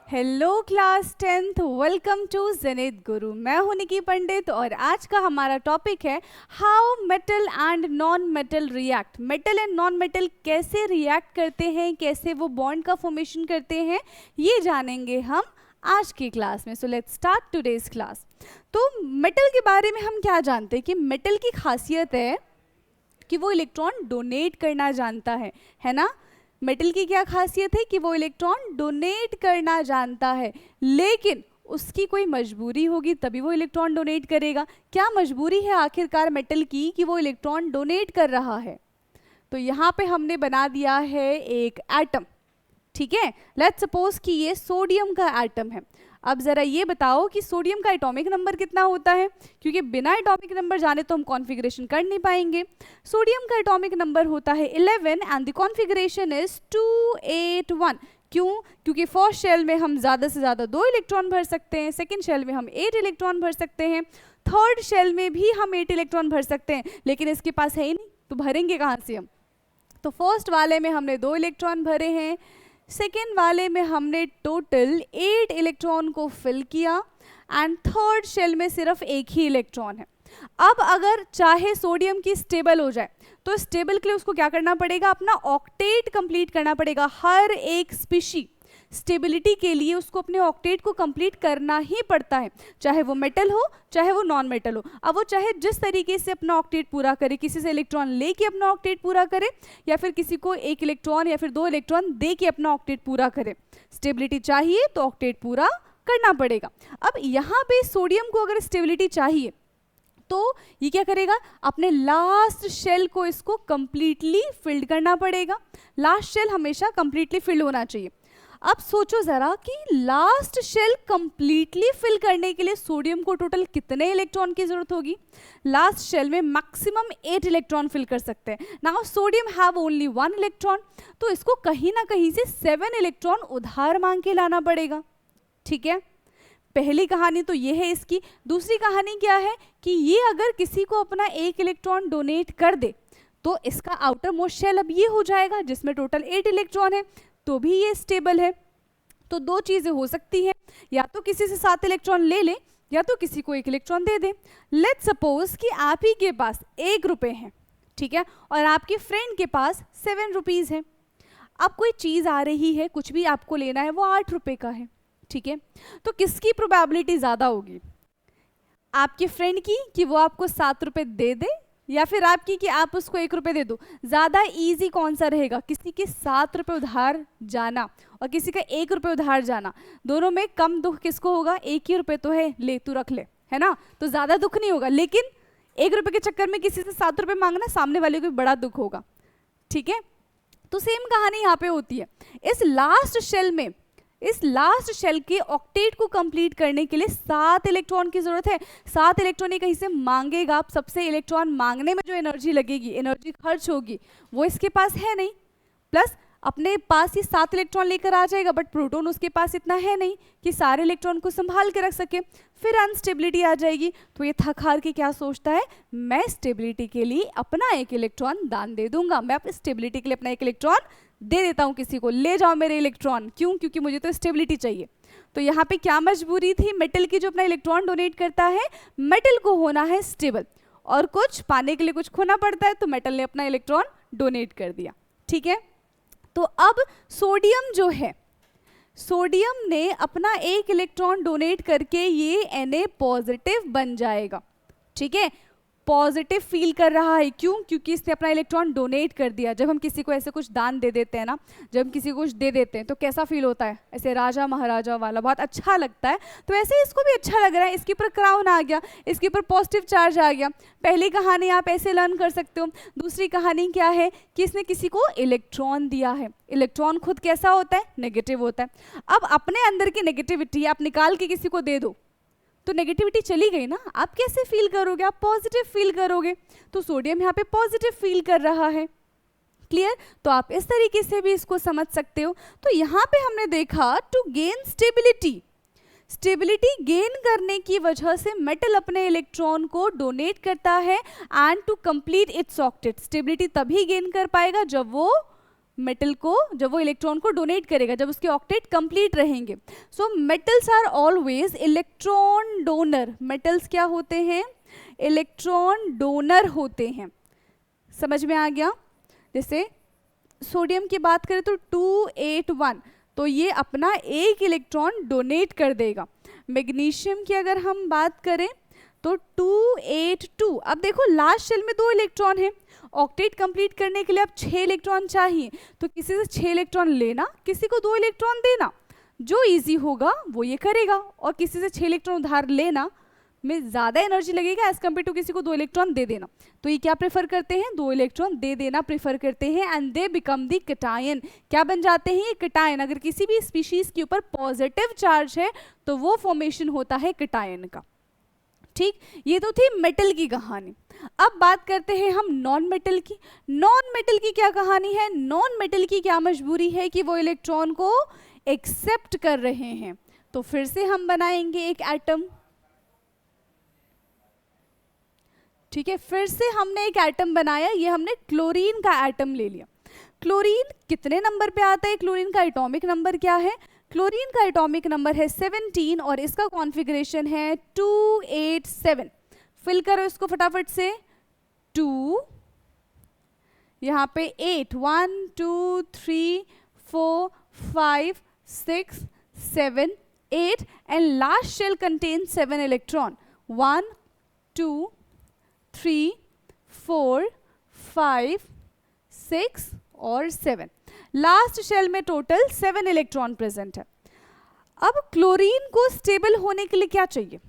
Hello class 10th, welcome to Zenith Guru. मैं हूं निकी पंडित और आज का हमारा टॉपिक है how metal and non metal react. Metal and non metal कैसे रिएक्ट करते हैं, कैसे वो बॉन्ड का फॉर्मेशन करते हैं, ये जानेंगे हम आज की क्लास में। So let's start today's class. तो मेटल के बारे में हम क्या जानते हैं कि मेटल की खासियत है कि वो इलेक्ट्रॉन डोनेट करना जानता है ना। मेटल की क्या खासियत है कि वो इलेक्ट्रॉन डोनेट करना जानता है, लेकिन उसकी कोई मजबूरी होगी तभी वो इलेक्ट्रॉन डोनेट करेगा। क्या मजबूरी है आखिरकार मेटल की कि वो इलेक्ट्रॉन डोनेट कर रहा है? तो यहाँ पे हमने बना दिया है एक एटम, ठीक है। लेट्स सपोज कि ये सोडियम का एटम है। अब जरा ये बताओ कि सोडियम का एटॉमिक नंबर कितना होता है, क्योंकि बिना एटॉमिक नंबर जाने तो हम कॉन्फ़िगरेशन कर नहीं पाएंगे। सोडियम का एटॉमिक नंबर होता है 11 एंड द कॉन्फ़िगरेशन इज 281। क्यों? क्योंकि फर्स्ट शेल में हम ज़्यादा से ज़्यादा 2 इलेक्ट्रॉन भर सकते हैं, सेकेंड शेल में हम 8 इलेक्ट्रॉन भर सकते हैं, थर्ड शेल में भी हम 8 इलेक्ट्रॉन भर सकते हैं, लेकिन इसके पास है ही नहीं तो भरेंगे कहाँ से हम। तो फर्स्ट वाले में हमने 2 इलेक्ट्रॉन भरे हैं, सेकेंड वाले में हमने टोटल 8 इलेक्ट्रॉन को फिल किया एंड थर्ड शेल में सिर्फ एक ही इलेक्ट्रॉन है। अब अगर चाहे सोडियम की स्टेबल हो जाए तो स्टेबल के लिए उसको क्या करना पड़ेगा, अपना ऑक्टेट कंप्लीट करना पड़ेगा। हर एक स्पीशी स्टेबिलिटी के लिए उसको अपने ऑक्टेट को कंप्लीट करना ही पड़ता है, चाहे वो मेटल हो चाहे वो नॉन मेटल हो। अब वो चाहे जिस तरीके से अपना ऑक्टेट पूरा करे, किसी से इलेक्ट्रॉन लेके अपना ऑक्टेट पूरा करे या फिर किसी को 1 इलेक्ट्रॉन या फिर 2 इलेक्ट्रॉन दे के अपना ऑक्टेट पूरा करे, स्टेबिलिटी चाहिए तो ऑक्टेट पूरा करना पड़ेगा। अब यहाँ पे सोडियम को अगर स्टेबिलिटी चाहिए तो ये क्या करेगा, अपने लास्ट शेल को इसको कंप्लीटली फिल्ड करना पड़ेगा। लास्ट शेल हमेशा कंप्लीटली फिल्ड होना चाहिए। अब सोचो जरा कि लास्ट शेल कंप्लीटली फिल करने के लिए सोडियम को टोटल कितने इलेक्ट्रॉन की जरूरत होगी। लास्ट शेल में मैक्सिमम 8 इलेक्ट्रॉन फिल कर सकते हैं। Now sodium have only 1 electron, तो इसको कहीं ना कहीं से 7 इलेक्ट्रॉन उधार मांग के लाना पड़ेगा, ठीक है। पहली कहानी तो ये है इसकी। दूसरी कहानी क्या है कि ये अगर किसी को अपना 1 इलेक्ट्रॉन डोनेट कर दे तो इसका आउटर मोस्ट शेल अब ये हो जाएगा जिसमें टोटल 8 इलेक्ट्रॉन है, तो भी ये स्टेबल है। तो 2 चीजें हो सकती हैं, या तो किसी से 7 इलेक्ट्रॉन ले ले या तो किसी को 1 electron they they. Let's suppose कि आप ही के पास 1 रुपये है, ठीक है, और आपके फ्रेंड के पास 7 रुपीज़ है। अब कोई चीज़ आ रही है, कुछ भी आपको लेना है, वो 8 रुपये का है, ठीक है। तो किसकी प्रोबेबिलिटी ज़्यादा होगी, आपके फ्रेंड की कि वो आपको 7 रुपये दे दे या फिर आपकी कि आप उसको 1 रुपये दे दो? ज़्यादा इजी कौन सा रहेगा, किसी के 7 रुपये उधार जाना और किसी का 1 रुपये उधार जाना? दोनों में कम दुख किसको होगा? 1 ही रुपये तो है, ले तू रख ले, है ना, तो ज़्यादा दुख नहीं होगा। लेकिन 1 रुपये के चक्कर में किसी से 7 रुपये मांगना सामने वाले को बड़ा दुख होगा, ठीक है। तो सेम कहानी यहाँ पे होती है। इस लास्ट शेल के ऑक्टेट को कंप्लीट करने के लिए 7 इलेक्ट्रॉन की जरूरत है। 7 इलेक्ट्रॉन ही कहीं से मांगेगा। आप सबसे इलेक्ट्रॉन मांगने में जो एनर्जी लगेगी, एनर्जी खर्च होगी, वो इसके पास है नहीं। प्लस अपने पास ही 7 इलेक्ट्रॉन लेकर आ जाएगा, बट प्रोटॉन उसके पास इतना है नहीं कि सारे इलेक्ट्रॉन को संभाल के रख सके। फिर अनस्टेबिलिटी आ जाएगी, तो ये थक हार के क्या सोचता है, मैं स्टेबिलिटी के लिए अपना 1 इलेक्ट्रॉन दान दे दूंगा, मैं स्टेबिलिटी के लिए अपना 1 इलेक्ट्रॉन दे देता हूँ किसी को, ले जाओ मेरे इलेक्ट्रॉन। क्यों? क्योंकि मुझे तो स्टेबिलिटी चाहिए। तो यहाँ पे क्या मजबूरी थी मेटल की, जो अपना इलेक्ट्रॉन डोनेट करता है, मेटल को होना है स्टेबल और कुछ पाने के लिए कुछ खोना पड़ता है, तो मेटल ने अपना इलेक्ट्रॉन डोनेट कर दिया, ठीक है। तो अब सोडियम जो है, सोडियम ने अपना 1 इलेक्ट्रॉन डोनेट करके ये Na पॉजिटिव बन जाएगा, ठीक है। पॉजिटिव फील कर रहा है, क्यों? क्योंकि इसने अपना इलेक्ट्रॉन डोनेट कर दिया। जब हम किसी को ऐसे कुछ दान दे देते हैं ना, जब हम किसी को कुछ दे देते हैं तो कैसा फील होता है, ऐसे राजा महाराजा वाला, बहुत अच्छा लगता है। तो ऐसे इसको भी अच्छा लग रहा है, इसके ऊपर क्राउन आ गया, इसके ऊपर पॉजिटिव चार्ज आ गया। पहली कहानी आप ऐसे लर्न कर सकते हो। दूसरी कहानी क्या है कि इसने किसी को इलेक्ट्रॉन दिया है। इलेक्ट्रॉन खुद कैसा होता है, नेगेटिव होता है। अब अपने अंदर की नेगेटिविटी आप निकाल के किसी को दे दो तो नेगेटिविटी चली गई ना, आप कैसे फील करोगे, आप पॉजिटिव फील करोगे। तो सोडियम यहाँ पे पॉजिटिव फील कर रहा है, क्लियर। तो आप इस तरीके से भी इसको समझ सकते हो। तो यहाँ पे हमने देखा टू गेन स्टेबिलिटी गेन करने की वजह से मेटल अपने इलेक्ट्रॉन को डोनेट करता है and to complete its octet. Stability तभी गेन कर पाएगा जब वो मेटल को, जब वो इलेक्ट्रॉन को डोनेट करेगा, जब उसके ऑक्टेट कंप्लीट रहेंगे। So metals are always electron donor. Metals क्या होते हैं? इलेक्ट्रॉन डोनर होते हैं। समझ में आ गया? जैसे सोडियम की बात करें तो 281, तो ये अपना एक इलेक्ट्रॉन डोनेट कर देगा। मैग्नीशियम की अगर हम बात करें तो 282। अब देखो लास्ट शेल में 2 इलेक्ट्रॉन है, ऑक्टेट कंप्लीट करने के लिए अब 6 इलेक्ट्रॉन चाहिए, तो किसी से 6 इलेक्ट्रॉन लेना, किसी को 2 इलेक्ट्रॉन देना, जो इजी होगा वो ये करेगा। और किसी से 6 इलेक्ट्रॉन उधार लेना में ज़्यादा एनर्जी लगेगा एज कम्पेयर टू किसी को 2 इलेक्ट्रॉन दे देना। तो ये क्या प्रेफर करते हैं? 2 इलेक्ट्रॉन दे देना प्रेफर करते हैं, and they become the cation. क्या बन जाते हैं? ये कटायन। अगर किसी भी स्पीशीज के ऊपर पॉजिटिव चार्ज है तो वो फॉर्मेशन होता है कटायन का। ठीक, ये तो थी मेटल की कहानी। अब बात करते हैं हम नॉन मेटल की। नॉन मेटल की क्या कहानी है? नॉन मेटल की क्या मजबूरी है कि वो इलेक्ट्रॉन को एक्सेप्ट कर रहे हैं। तो फिर से हम बनाएंगे एक एटम। ठीक है, फिर से हमने एक एटम बनाया, ये हमने क्लोरीन का एटम ले लिया। क्लोरीन कितने नंबर पे आता है? क्लोरीन का एटॉमिक नंबर क्या है? क्लोरीन का एटॉमिक नंबर है 17 और इसका कॉन्फ़िगरेशन है 287। फिल करो इसको फटाफट से। 2, यहाँ पे 8, 1 2 3 4 5 6 7 8 and last shell contains 7 electron. 1 2 3 4 5 6 और 7। लास्ट शेल में टोटल 7 इलेक्ट्रॉन प्रेजेंट है। अब क्लोरीन को स्टेबल होने के लिए क्या चाहिए?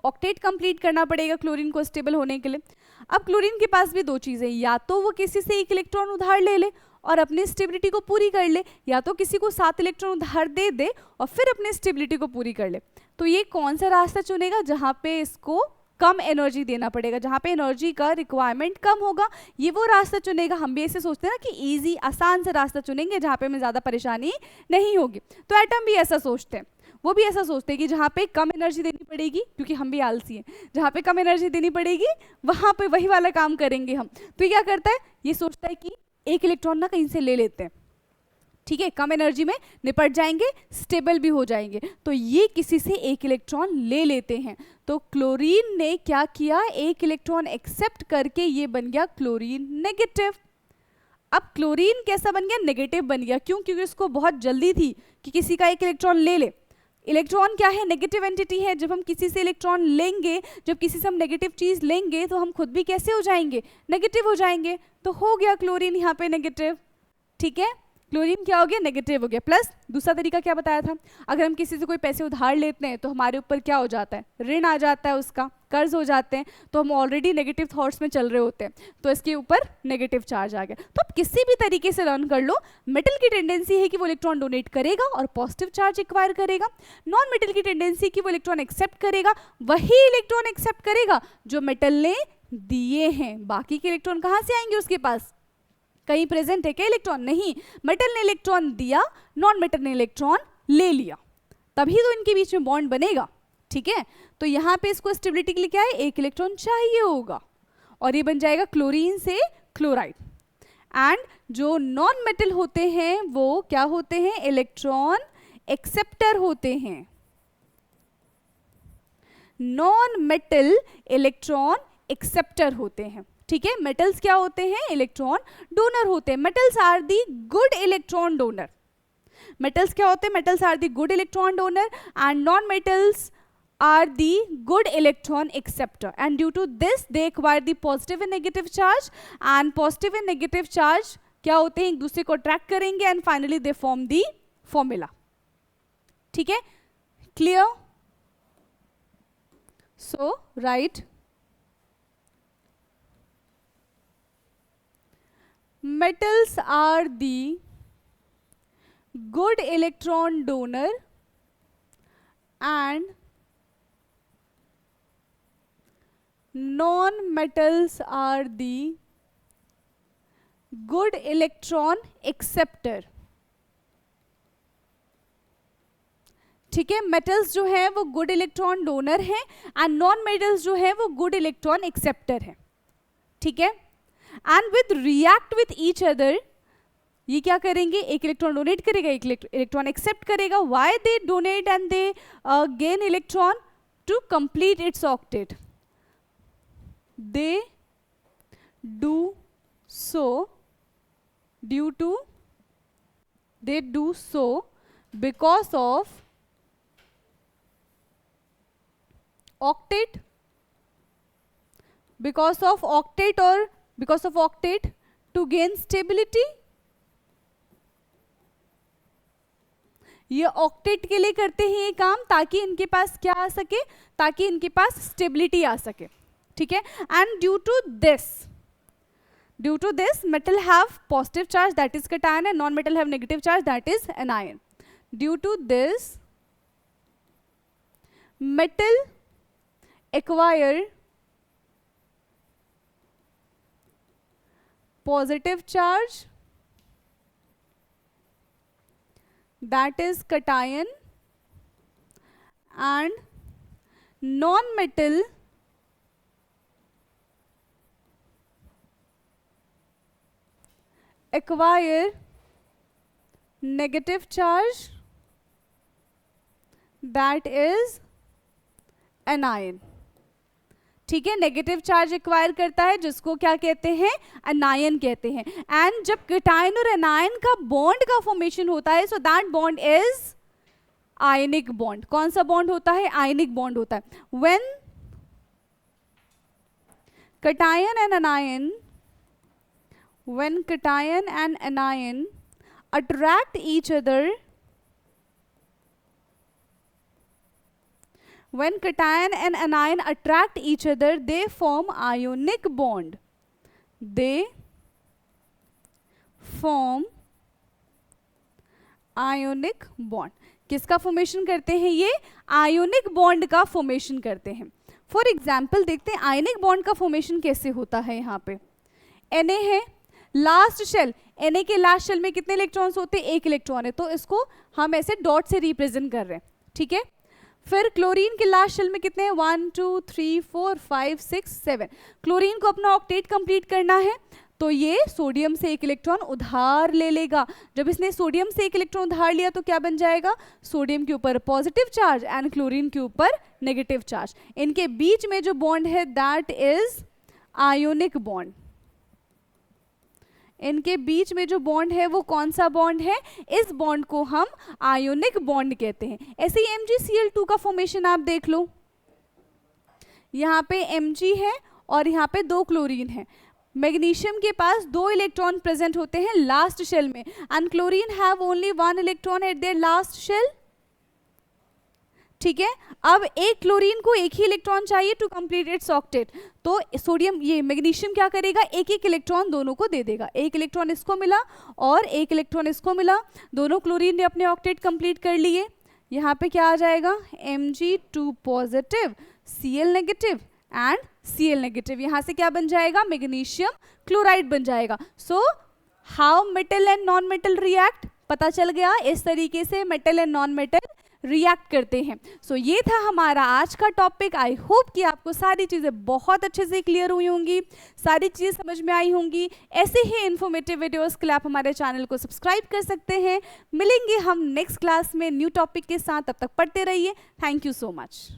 ऑक्टेट कंप्लीट करना पड़ेगा क्लोरीन को स्टेबल होने के लिए। अब क्लोरीन के पास भी 2 चीज़ें, या तो वो किसी से 1 इलेक्ट्रॉन उधार ले ले और अपनी स्टेबिलिटी को पूरी कर ले, या तो किसी को 7 इलेक्ट्रॉन उधार दे दे और फिर अपनी स्टेबिलिटी को पूरी कर ले। तो ये कौन सा रास्ता चुनेगा? जहाँ पे इसको कम एनर्जी देना पड़ेगा, जहाँ पे एनर्जी का रिक्वायरमेंट कम होगा, ये वो रास्ता चुनेगा। हम भी ऐसे सोचते हैं ना कि इजी आसान से रास्ता चुनेंगे जहाँ पे हमें ज़्यादा परेशानी नहीं होगी। तो एटम भी ऐसा सोचते हैं, वो भी ऐसा सोचते हैं कि जहाँ पे कम एनर्जी देनी पड़ेगी, क्योंकि हम भी आलसी हैं, जहाँ पे कम एनर्जी देनी पड़ेगी वहाँ पे वही वाला काम करेंगे हम। तो ये क्या करता है? ये सोचता है कि 1 इलेक्ट्रॉन ना कहीं से ले लेते हैं, ठीक है, कम एनर्जी में निपट जाएंगे, स्टेबल भी हो जाएंगे। तो ये किसी से 1 इलेक्ट्रॉन ले लेते हैं। तो क्लोरीन ने क्या किया? 1 इलेक्ट्रॉन एक्सेप्ट करके ये बन गया क्लोरीन नेगेटिव। अब क्लोरीन कैसा बन गया? नेगेटिव बन गया। क्यों? क्योंकि उसको बहुत जल्दी थी कि किसी का 1 इलेक्ट्रॉन ले ले। इलेक्ट्रॉन क्या है? नेगेटिव एंटिटी है। जब हम किसी से इलेक्ट्रॉन लेंगे, जब किसी से हम नेगेटिव चीज लेंगे तो हम खुद भी कैसे हो जाएंगे? नेगेटिव हो जाएंगे। तो हो गया क्लोरीन यहाँ पे नेगेटिव। ठीक है, क्लोरीन क्या हो गया? नेगेटिव हो गया। प्लस दूसरा तरीका क्या बताया था? अगर हम किसी से कोई पैसे उधार लेते हैं तो हमारे ऊपर क्या हो जाता है? ऋण आ जाता है, उसका कर्ज हो जाते हैं, तो हम ऑलरेडी नेगेटिव थॉट्स में चल रहे होते हैं, तो इसके ऊपर नेगेटिव चार्ज आ गया। तो अब किसी भी तरीके से लर्न कर लो, मेटल की टेंडेंसी है कि वो इलेक्ट्रॉन डोनेट करेगा और पॉजिटिव चार्ज एक्वायर करेगा। नॉन मेटल की टेंडेंसी कि वो इलेक्ट्रॉन एक्सेप्ट करेगा, वही इलेक्ट्रॉन एक्सेप्ट करेगा जो मेटल ने दिए हैं। बाकी के इलेक्ट्रॉन कहाँ से आएंगे उसके पास? कहीं प्रेजेंट है क्या इलेक्ट्रॉन? नहीं, मेटल ने इलेक्ट्रॉन दिया, नॉन मेटल ने इलेक्ट्रॉन ले लिया, तभी तो इनके बीच में बॉन्ड बनेगा। ठीक है, तो यहाँ पे इसको स्टेबिलिटी के लिए क्या है? 1 इलेक्ट्रॉन चाहिए होगा और ये बन जाएगा क्लोरीन से क्लोराइड। एंड जो नॉन मेटल होते हैं वो क्या होते हैं? इलेक्ट्रॉन एक्सेप्टर होते हैं। नॉन मेटल इलेक्ट्रॉन एक्सेप्टर होते हैं। ठीक है, मेटल्स क्या होते हैं? इलेक्ट्रॉन डोनर होते हैं। Metals are the good electron donor. Metals क्या होते हैं? Metals are the good electron donor and non metals are the good electron acceptor, and due to this they acquire the positive and negative charge, and positive and negative charge क्या होते हैं? एक दूसरे को attract करेंगे and finally they form the formula. ठीक है, clear? So write metals are the good electron donor and non-metals are the good electron acceptor. ठीक है, मेटल्स जो है वो गुड इलेक्ट्रॉन डोनर है एंड नॉन मेटल्स जो है वो गुड इलेक्ट्रॉन एक्सेप्टर है। ठीक है, and with react with each other ये क्या करेंगे, एक इलेक्ट्रॉन डोनेट करेगा, एक इलेक्ट्रॉन एक्सेप्ट करेगा. Why they donate and they gain electron? To complete its octet. They do so because of octet, to gain stability. ये ऑक्टेट के लिए करते हैं ये काम, ताकि इनके पास क्या आ सके, ताकि इनके पास स्टेबिलिटी आ सके. ठीक है. And due to this metal have positive charge, that is cation, and non-metal have negative charge, that is anion. Due to this metal acquire positive charge, that is cation, and non-metal acquire negative charge, that is anion. ठीक है. Negative charge acquire करता है, जिसको क्या कहते हैं, अनायन कहते हैं. एंड जब कैटायन और एनायन का बॉन्ड का फॉर्मेशन होता है, so that bond is ionic bond. कौन सा बॉन्ड होता है, आयनिक बॉन्ड होता है. When cation and anion attract each other, when cation and anion attract each other, they form ionic bond. They form ionic bond. किसका formation करते हैं ये, आयोनिक बॉन्ड का फॉर्मेशन करते हैं. फॉर एग्जाम्पल देखते हैं आयोनिक बॉन्ड का फॉर्मेशन कैसे होता है. यहाँ पे Na है, लास्ट शेल, Na के लास्ट शेल में कितने इलेक्ट्रॉन्स होते हैं, एक इलेक्ट्रॉन है, तो इसको हम ऐसे डॉट से रिप्रेजेंट कर रहे हैं. ठीक है. फिर क्लोरीन के लास्ट शेल में कितने हैं, 1 2 3 4 5 6 7. क्लोरीन को अपना ऑक्टेट कंप्लीट करना है, तो ये सोडियम से एक इलेक्ट्रॉन उधार ले लेगा. जब इसने सोडियम से एक इलेक्ट्रॉन उधार लिया तो क्या बन जाएगा, सोडियम के ऊपर पॉजिटिव चार्ज एंड क्लोरीन के ऊपर नेगेटिव चार्ज. इनके बीच में जो बॉन्ड है दैट इज आयोनिक बॉन्ड. इनके बीच में जो बॉन्ड है वो कौन सा बॉन्ड है, इस बॉन्ड को हम आयोनिक बॉन्ड कहते हैं. ऐसे ही MgCl2 का फॉर्मेशन आप देख लो. यहाँ पे Mg है और यहाँ पे 2 क्लोरीन है. मैग्नीशियम के पास 2 इलेक्ट्रॉन प्रेजेंट होते हैं लास्ट शेल में, and chlorine have only 1 electron at their last shell. ठीक है. अब एक क्लोरीन को एक ही इलेक्ट्रॉन चाहिए टू कंप्लीट इट्स ऑक्टेट, तो सोडियम ये मैग्नीशियम क्या करेगा, एक एक इलेक्ट्रॉन दोनों को दे देगा. एक इलेक्ट्रॉन इसको मिला और एक इलेक्ट्रॉन इसको मिला, दोनों क्लोरीन ने अपने ऑक्टेट कंप्लीट कर लिए. यहाँ पे क्या आ जाएगा, Mg2 positive, Cl negative and Cl negative. यहाँ से क्या बन जाएगा, मैग्नीशियम क्लोराइड बन जाएगा. So how metal and non metal react, पता चल गया. इस तरीके से metal and non metal react करते हैं. सो ये था हमारा आज का टॉपिक. आई होप कि आपको सारी चीज़ें बहुत अच्छे से क्लियर हुई होंगी, सारी चीज़ें समझ में आई होंगी. ऐसे ही इन्फॉर्मेटिव वीडियोस के लिए आप हमारे चैनल को सब्सक्राइब कर सकते हैं. मिलेंगे हम नेक्स्ट क्लास में न्यू टॉपिक के साथ. तब तक पढ़ते रहिए. Thank you so much.